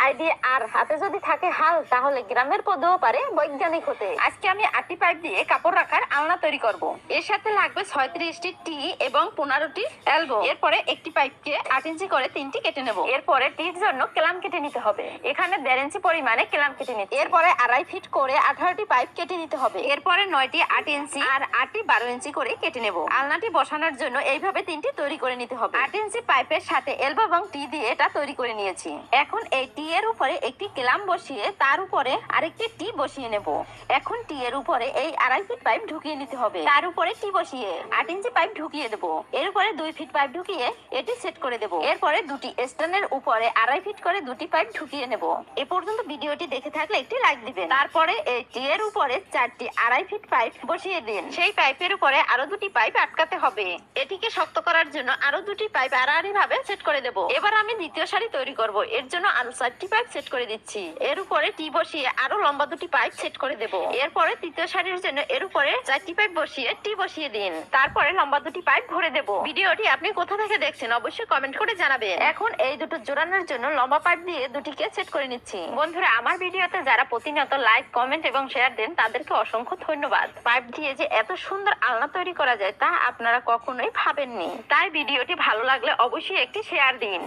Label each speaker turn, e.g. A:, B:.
A: Idea আর হাতে যদি থাকে হাল, তাহলে গ্রামের পদেও পারে বৈজ্ঞানিক হতে। আজকে আমি 8টি পাইপ দিয়ে কাপড় রাখার আলনা তৈরি করব। এর সাথে লাগবে 36টি টি এবং 15টি এলবো। এরপরে একটি পাইপকে 8 ইঞ্চি করে 3টি কেটে নেব। এরপরে টির জন্য কেলাম কেটে নিতে হবে। এখানে 1.5 ইঞ্চি পরিমাণে কেলাম কেটে নিতে। এরপরে 2.5 ফিট করে 18টি পাইপ কেটে নিতে হবে। এরপরে 9টি 8 ইঞ্চি আর 8টি 12 ইঞ্চি করে কেটে নেব। আলনাটি বসানোর জন্য এইভাবে 3টি তৈরি করে নিতে হবে। 8 ইঞ্চি পাইপের সাথে এলবো এবং টি দিয়ে এটা তৈরি করে নিয়েছি। এখন এই টি এর উপরে একটি কেলাম বসিয়ে তার উপরে আরেকটি টি বসিয়ে নেব। এখন টি এর উপরে এই 2.5 ফিট পাইপ ঢুকিয়ে নিতে হবে। তার উপরে টি বসিয়ে 8 ইঞ্চি পাইপ ঢুকিয়ে দেব। এর উপরে 2 ফিট পাইপ ঢুকিয়ে এটি সেট করে দেব। এরপরে দুটি স্ট্যান্ডের উপরে 2.5 ফিট করে দুটি পাইপ ঢুকিয়ে নেব। এ পর্যন্ত ভিডিওটি দেখে থাকলে একটি লাইক দিবেন। তারপরে এই টি এর উপরে 4টি 2.5 ফিট পাইপ বসিয়ে দিন। সেই পাইপের উপরে আরো দুটি পাইপ আটকাতে হবে। এটিকে শক্ত করার জন্য আরো দুটি পাইপ আড়াআড়ি ভাবে সেট করে দেব। এবার আমি দ্বিতীয় সারি তৈরি করব। এর জন্য আরো 4টি পাইপ সেট করে দিচ্ছি। এর উপরে টি বসিয়ে আরো লম্বা দুটি পাইপ সেট করে দেব। এরপরে তৃতীয় সারির জন্য এর উপরে 4টি পাইপ বসিয়ে টি বসিয়ে দিন। তারপরে লম্বা দুটি পাইপ ভরে দেব। ভিডিওটি আপনি কোথা থেকে দেখছেন অবশ্যই কমেন্ট করে জানাবেন। এখন এই দুটো জোড়ানোর জন্য লম্বা পাইপ দিয়ে দুটিকে সেট করে নিচ্ছি। বন্ধুরা, আমার ভিডিওতে যারা প্রতিনিয়ত লাইক, কমেন্ট এবং শেয়ার দেন তাদেরকে অসংখ্য ধন্যবাদ। পাইপ দিয়ে যে এত সুন্দর আলনা তৈরি করা যায় তা আপনারা কখনোই ভাবেননি। তাই ভিডিওটি ভালো লাগলে অবশ্যই একটি শেয়ার দিন।